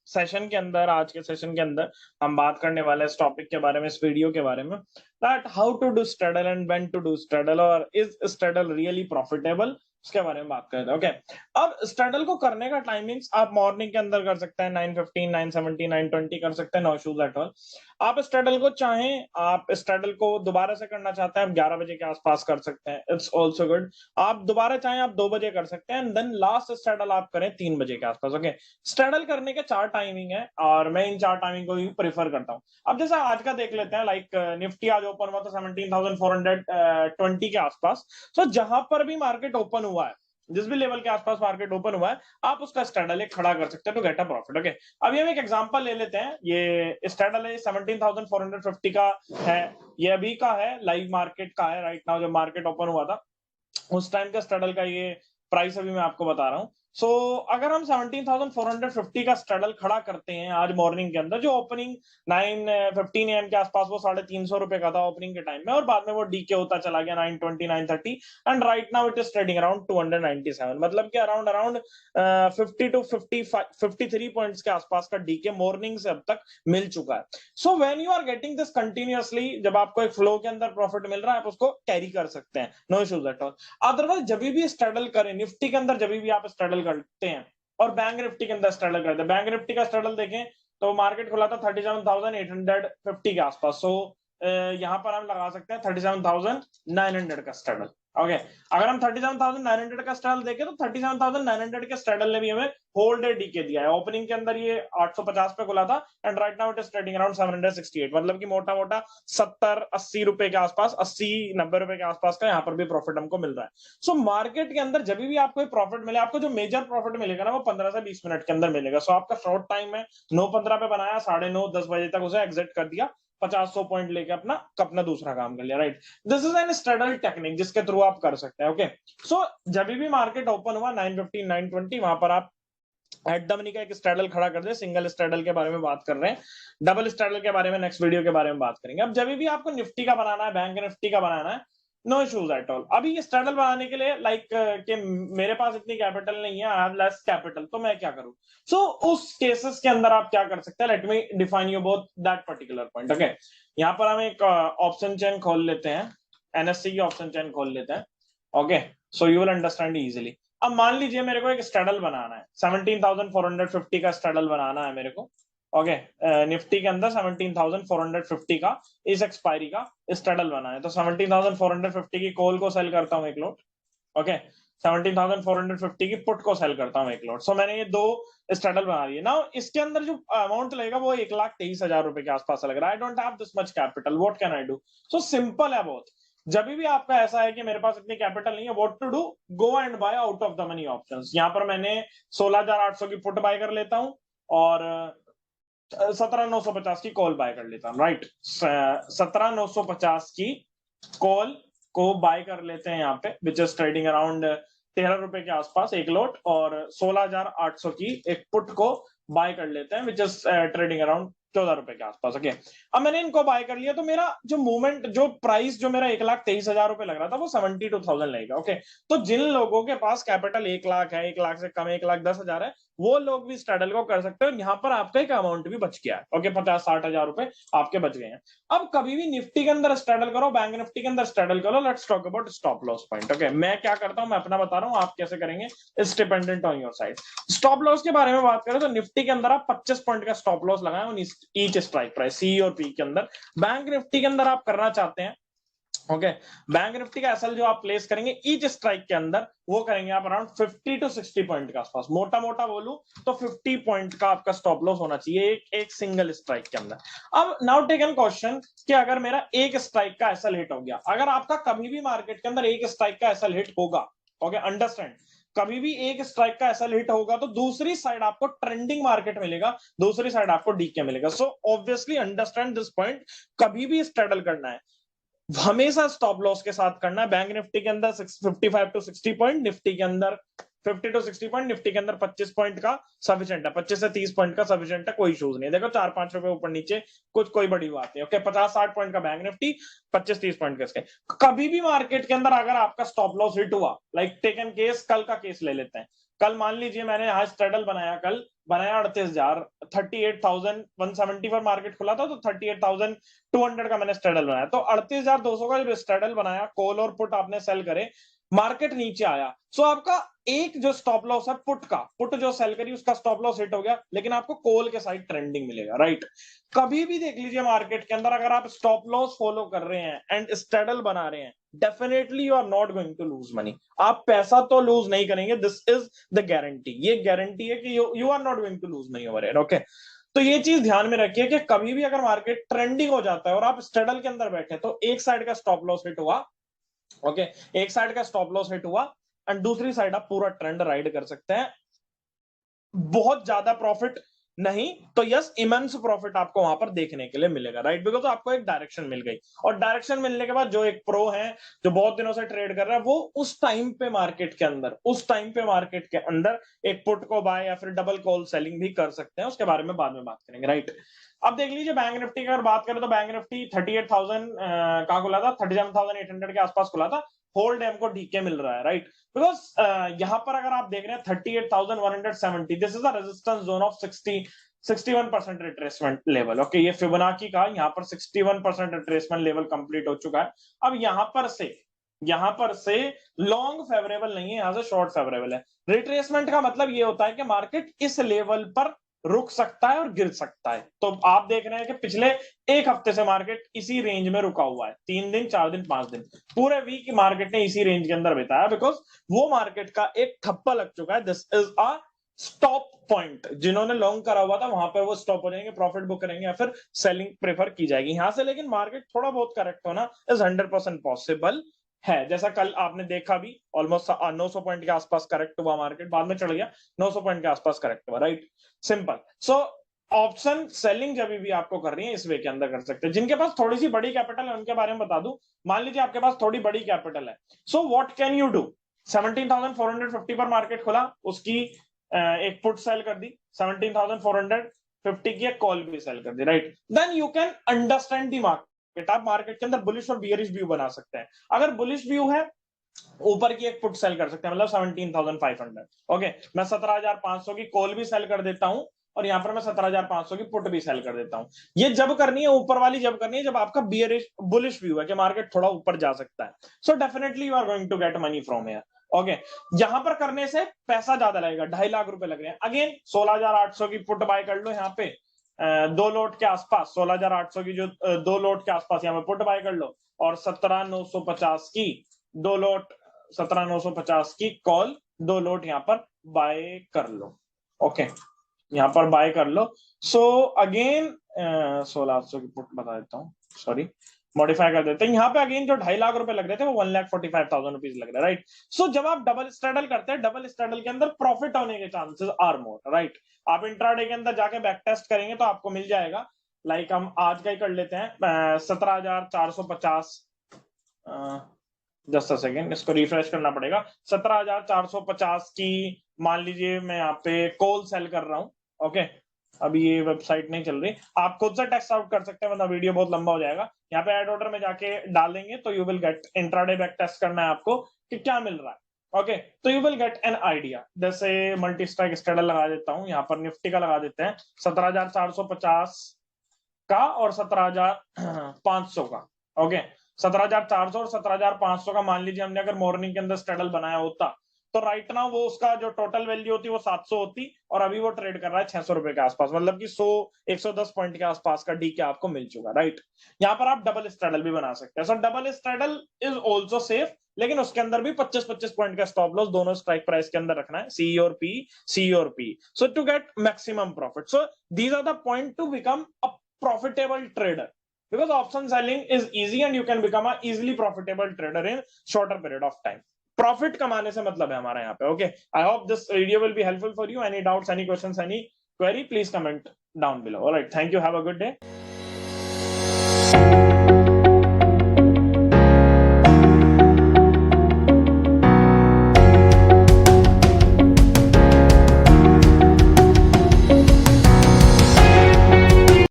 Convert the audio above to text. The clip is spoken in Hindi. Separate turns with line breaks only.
सेशन के अंदर, आज के सेशन के अंदर हम बात करने वाले हैं इस टॉपिक के बारे में, इस वीडियो के बारे में, that how to do straddle and when to do straddle और इज स्ट्रैडल रियली प्रॉफिटेबल, उसके बारे में बात करते हैं। ओके, अब स्ट्रैडल को करने का टाइमिंग्स आप मॉर्निंग के अंदर कर सकते हैं, 9:15, 9:70, 9:20 कर सकते हैं, नो इश्यूज एट ऑल। आप स्ट्रैडल को चाहें, आप स्ट्रैडल को दोबारा से करना चाहते हैं, आप 11 बजे के आसपास कर सकते हैं, इट्स ऑल्सो गुड। आप दोबारा चाहें आप 2 बजे कर सकते हैं, एंड देन लास्ट स्ट्रैडल आप करें 3 बजे के आसपास। ओके, स्ट्रैडल करने के 4 टाइमिंग है और मैं इन 4 टाइमिंग को ही प्रेफर करता हूं। अब जैसा आज का देख लेते हैं, लाइक निफ्टी आज ओपन हुआ तो 17,420 के आसपास। सो जहां पर भी मार्केट ओपन हुआ है, जिस भी लेवल के आसपास मार्केट ओपन हुआ है, आप उसका स्ट्रैडल एक खड़ा कर सकते हैं to get a profit. Okay, अभी हम एक एग्जांपल ले लेते हैं। ये स्ट्रैडल है 17,450 का है, ये अभी का है, लाइव मार्केट का है, राइट नाउ जब मार्केट ओपन हुआ था उस टाइम का स्ट्रैडल का ये प्राइस अभी मैं आपको बता रहा हूं। सो अगर हम 17,450 का स्ट्रैडल खड़ा करते हैं आज मॉर्निंग के अंदर, जो ओपनिंग 9:15 AM के आसपास वो 350 रुपए का था ओपनिंग के टाइम में, और बाद में वो डीके होता चला गया 9:20, 9:30, and right now it is trading around 297, मतलब कि अराउंड अराउंड 50 टू 53 पॉइंट्स के आसपास का डीके मॉर्निंग से अब तक मिल चुका है। So when you are getting this continuously, जब आपको एक फ्लो के अंदर प्रॉफिट मिल रहा है, आप उसको कैरी कर सकते हैं, no issues at all. Otherwise जब भी स्ट्रैडल करें, निफ्टी के अंदर जब भी आप स्ट्रैडल करते हैं और बैंक निफ्टी के अंदर स्ट्रैडल करते हैं, बैंक निफ्टी का स्ट्रैडल देखें तो मार्केट खुला था 37,850 के आसपास। सो यहां पर हम लगा सकते हैं 37,900 का स्ट्रैडल। ओके, अगर हम 37,900 का स्ट्रैडल देखें तो 37,900 के स्ट्रैडल ने भी हमें होल डे डीके दिया है। ओपनिंग के अंदर ये 850 पे खुला था and right now it is trading around 768, मतलब कि मोटा मोटा 70-80 रुपए के आसपास, 80-90 रुपए के आसपास का यहाँ पर भी प्रॉफिट हमको मिल रहा है। सो मार्केट के अंदर जब भी आपको प्रॉफिट मिले, आपको जो मेजर प्रॉफिट मिलेगा ना वो 15 से 20 मिनट के अंदर मिलेगा। सो आपका शॉर्ट टाइम है, 9:15 पे बनाया, 9:30-10 बजे तक उसे एग्जिट कर दिया, 50-100 पॉइंट लेके अपना अपना दूसरा काम कर लिया, right. This is an straddle technique जिसके थ्रू आप कर सकते हैं। ओके, सो जब भी मार्केट ओपन हुआ 9:15, 9:20, वहां पर आप एट द मनी का एक स्ट्रैडल खड़ा कर दे। सिंगल स्ट्रैडल के बारे में बात कर रहे हैं, डबल स्ट्रैडल के बारे में नेक्स्ट वीडियो के बारे में बात करेंगे। अब जब भी आपको निफ्टी का बनाना है, बैंक निफ्टी का बनाना है, नो इश्यूज एट ऑल। अभी ये स्ट्रैडल बनाने के लिए लाइक कि मेरे पास इतनी कैपिटल नहीं है, आई हैव लेस कैपिटल, तो मैं क्या करूं? सो उस केसेस के अंदर आप क्या कर सकते हैं, let me define you both that particular point. Okay, यहाँ पर हम एक ऑप्शन चेन खोल लेते हैं, एनएससी की ऑप्शन चेन खोल लेते हैं। Okay, so you will understand easily. अब मान लीजिए मेरे को एक स्ट्रैडल बनाना है, 17,450 का स्ट्रैडल बनाना है मेरे को। ओके, निफ्टी के अंदर 17,450 का इस एक्सपायरी का स्ट्रैडल बनाना है, तो 17,450 की कॉल को सेल करता हूं एक लॉट। ओके, 17,450 की पुट को सेल करता हूं एक लॉट। सो मैंने ये दो स्ट्रैडल बना लिए ना। इसके अंदर जो अमाउंट लगेगा वो 1,23,000 रुपए के आसपास लग रहा है। I don't have this much capital, what can I do? So simple है बहुत। जब भी आपका ऐसा है कि मेरे पास इतनी कैपिटल नहीं है, what to do, go and buy out of the money options. यहाँ पर मैंने 16,800 की पुट बाय कर लेता हूं और 17,950 की कॉल बाय कर लेता हूं, राइट। 17,950 की कॉल को बाय कर लेते हैं यहाँ पे, विच इज ट्रेडिंग अराउंड 13 रुपए के आसपास एक लोट, और 16,800 की एक पुट को बाय कर लेते हैं, विच इज ट्रेडिंग अराउंड 14 रुपए के आसपास। ओके, अब मैंने इनको बाय कर लिया तो मेरा जो मूवमेंट, जो प्राइस जो मेरा 1,23,000 रुपए लग रहा था वो 72,000 लगेगा। ओके, तो जिन लोगों के पास कैपिटल 1 लाख है, 1 लाख से कम 1,10,000 है, वो लोग भी स्ट्रैडल को कर सकते हैं। यहाँ पर आपका एक अमाउंट भी बच गया है। ओके, 50-60 हजार रुपए आपके बच गए हैं। अब कभी भी निफ्टी के अंदर स्ट्रैडल करो, बैंक निफ्टी के अंदर स्ट्रैडल करो, let's talk about stop loss point. Okay, मैं क्या करता हूं, मैं अपना बता रहा हूं, आप कैसे करेंगे, it's dependent on your side. Stop loss के बारे में बात करें तो निफ्टी के अंदर आप 25 पॉइंट का स्टॉप लॉस लगाएं ईच स्ट्राइक प्राइस, सी और पी के अंदर। बैंक निफ्टी के अंदर आप करना चाहते हैं, ओके, बैंक निफ्टी का एसएल जो आप प्लेस करेंगे ईच स्ट्राइक के अंदर, वो करेंगे आप अराउंड 50 टू 60 पॉइंट के आसपास। मोटा मोटा बोलूं तो 50 पॉइंट का आपका स्टॉप लॉस होना चाहिए एक सिंगल स्ट्राइक के अंदर। अब नाउ टेक एन क्वेश्चन कि अगर मेरा एक स्ट्राइक का एसएल हिट हो गया, अगर आपका कभी भी मार्केट के अंदर एक स्ट्राइक का एसएल हिट होगा, ओके, अंडरस्टैंड, कभी भी एक स्ट्राइक का एसएल हिट होगा तो दूसरी साइड आपको ट्रेंडिंग मार्केट मिलेगा, दूसरी साइड आपको डीके मिलेगा। So obviously understand this point, कभी भी स्ट्रैडल करना है हमेशा स्टॉप लॉस के साथ करना है। बैंक निफ्टी के अंदर 55 टू 60 पॉइंट, निफ्टी के अंदर 50 टू 60 पॉइंट, निफ्टी के अंदर 25 पॉइंट का सफिशिएंट है, 25 से 30 पॉइंट का सफिशिएंट है, कोई इश्यूज नहीं है। देखो 4-5 रुपए ऊपर नीचे कुछ कोई बड़ी बात नहीं। ओके, 50-60 पॉइंट का बैंक निफ्टी, 25-30 पॉइंट का इसके। कभी भी मार्केट के अंदर अगर आपका स्टॉप लॉस हिट हुआ, लाइक टेकन केस, कल का केस ले लेते हैं, कल मान लीजिए मैंने आज स्ट्रेडल बनाया, कल बनाया 38,000, 38,170 पर मार्केट खुला था, तो 38,200 का मैंने स्ट्रेडल बनाया। तो 38,200 का जब स्ट्रेडल बनाया, कॉल और पुट आपने सेल करे, मार्केट नीचे आया, सो आपका एक जो स्टॉप लॉस है पुट का, पुट जो सेल करी उसका स्टॉप लॉस हिट हो गया, लेकिन आपको कॉल के साइड ट्रेंडिंग मिलेगा, राइट। कभी भी देख लीजिए मार्केट के अंदर, अगर आप स्टॉप लॉस फॉलो कर रहे हैं एंड स्ट्रेडल बना रहे हैं, definitely you are not going to lose money. आप पैसा तो लूज नहीं करेंगे, दिस इज द गारंटी। ये गारंटी है कि you are not going to lose money over here, okay. तो ये चीज ध्यान में रखिए कि कभी भी अगर मार्केट ट्रेंडिंग हो जाता है और आप स्ट्रेडल के अंदर बैठे, तो एक साइड का स्टॉप लॉस हिट हुआ, ओके, एक साइड का स्टॉप लॉस हिट हुआ एंड दूसरी साइड आप पूरा ट्रेंड राइड कर सकते हैं। बहुत ज्यादा प्रॉफिट नहीं तो यस, इमेंस प्रॉफिट आपको वहां पर देखने के लिए मिलेगा, राइट, बिकॉज आपको एक डायरेक्शन मिल गई। और डायरेक्शन मिलने के बाद जो एक प्रो है जो बहुत दिनों से ट्रेड कर रहा है, वो उस टाइम पे मार्केट के अंदर, उस टाइम पे मार्केट के अंदर एक पुट को बाय या फिर डबल कॉल सेलिंग भी कर सकते हैं, उसके बारे में बाद में बात करेंगे, राइट। अब देख लीजिए बैंक निफ्टी की अगर बात करें तो बैंक निफ्टी 38,000 कहां खुला था, 37,800 के आसपास खुला था। होल्ड हमको डीके मिल रहा है, राइट, बिकॉज यहां पर अगर आप देख रहे हैं 38,170, this is the resistance zone of 61% retracement level, okay. ये फिबोनाची का यहाँ पर 61% रिट्रेसमेंट लेवल कंप्लीट हो चुका है। अब यहाँ पर से लॉन्ग फेवरेबल नहीं है, यहां से शॉर्ट फेवरेबल है। रिट्रेसमेंट का मतलब ये होता है कि मार्केट इस लेवल पर रुक सकता है और गिर सकता है। तो आप देख रहे हैं कि पिछले एक हफ्ते से मार्केट इसी रेंज में रुका हुआ है, 3 दिन 4 दिन 5 दिन, पूरे वीक मार्केट ने इसी रेंज के अंदर बिताया, बिकॉज वो मार्केट का एक थप्पा लग चुका है। This is a stop point. जिन्होंने लॉन्ग करा हुआ था वहां पर वो स्टॉप हो जाएंगे, प्रॉफिट बुक करेंगे या फिर सेलिंग प्रेफर की जाएगी यहां से। लेकिन मार्केट थोड़ा बहुत करेक्ट होना इज 100% पॉसिबल है। जैसा कल आपने देखा भी, ऑलमोस्ट 900 पॉइंट के आसपास करेक्ट हुआ मार्केट, बाद में चढ़ गया, 900 पॉइंट के आसपास करेक्ट हुआ, right, simple. So option selling जब भी आपको कर रही है इस वे के अंदर कर सकते हैं। जिनके पास थोड़ी सी बड़ी कैपिटल है उनके बारे में बता दूं, मान लीजिए आपके पास थोड़ी बड़ी कैपिटल है, so what can you do. 17,450 पर मार्केट खुला, उसकी एक पुट सेल कर दी, 17,450 की एक कॉल भी सेल कर दी, right. Then you can understand the market. आप मार्केट के अंदर बुलिश और बियरिश व्यू बना सकते हैं। अगर बुलिश व्यू है, ऊपर की एक पुट सेल कर सकते हैं, मतलब 17,500, ओके। मैं 17,500 की कॉल भी सेल कर देता हूं और यहां पर मैं 17,500 की पुट भी सेल कर देता हूं। ये जब करनी है, ऊपर वाली जब करनी है जब आपका बियरिश बुलिश व्यू है कि मार्केट थोड़ा ऊपर जा सकता है। So definitely you are going to get money from here, okay. यहां पर करने से पैसा ज्यादा लगेगा, 2.5 लाख रुपए लग रहे हैं। अगेन 16,800 की पुट बाय कर लो यहाँ पे, 2 लोट के आसपास, 16,800 की जो 2 लोट के आसपास यहाँ पे पुट बाय कर लो, और 17,950 की 2 लोट, 17,950 की कॉल 2 लोट यहाँ पर बाय कर लो, ओके, यहाँ पर बाय कर लो। सो अगेन 16,800 की पुट बता देता हूँ, सॉरी, मॉडिफाई कर देते हैं। यहाँ पे अगेन जो 2.5 लाख रुपए लग रहे थे वो 1,45,000 रुपीज लग रहे हैं, राइट। सो जब आप डबल स्ट्रेडल करते हैं, डबल स्ट्रेडल के अंदर प्रॉफिट होने के चांसेस आर मोर, राइट। आप इंट्राडे के अंदर जाके बैक टेस्ट करेंगे तो आपको मिल जाएगा, लाइक हम आज का ही कर लेते हैं, 17,450, जस्ट अ सेकेंड, इसको रिफ्रेश करना पड़ेगा। 17,450 की मान लीजिए मैं यहाँ पे कॉल सेल कर रहा हूँ, ओके। अभी ये वेबसाइट नहीं चल रही, आप खुद से टेस्ट आउट कर सकते हैं, मतलब वीडियो बहुत लंबा हो जाएगा। यहाँ पे एड ऑर्डर में जाके डालेंगे तो you will get, intraday back test करना है आपको कि क्या मिल रहा है, ओके। तो you will get an idea. जैसे मल्टी स्ट्राइक स्ट्रेडल लगा देता हूँ, यहाँ पर निफ्टी का लगा देते हैं 17,450 का और 17,500 का, ओके। 17,400 और 17,500 का मान लीजिए हमने अगर मॉर्निंग के अंदर स्ट्रेडल बनाया होता तो राइट नाउ वो उसका जो टोटल वैल्यू होती वो 700 होती, और अभी वो ट्रेड कर रहा है 600 रुपए के आसपास, मतलब कि 110 पॉइंट के आसपास का डी के आपको मिल चुका, राइट। यहाँ पर आप डबल स्ट्रेडल भी बना सकते हैं। So double straddle is also safe, लेकिन उसके अंदर भी 25-25 पॉइंट का स्टॉप लॉस दोनों स्ट्राइक प्राइस के अंदर रखना है, सी और P, so to get maximum profit. So these are the point to become a profitable trader, because option selling is easy and you can become a easily profitable trader in shorter period of time. Profit कमाने से मतलब है हमारा यहाँ पे, okay. I hope this video will be helpful for you. Any doubts, any questions, any query, please comment down below. Alright, thank you, have a good day.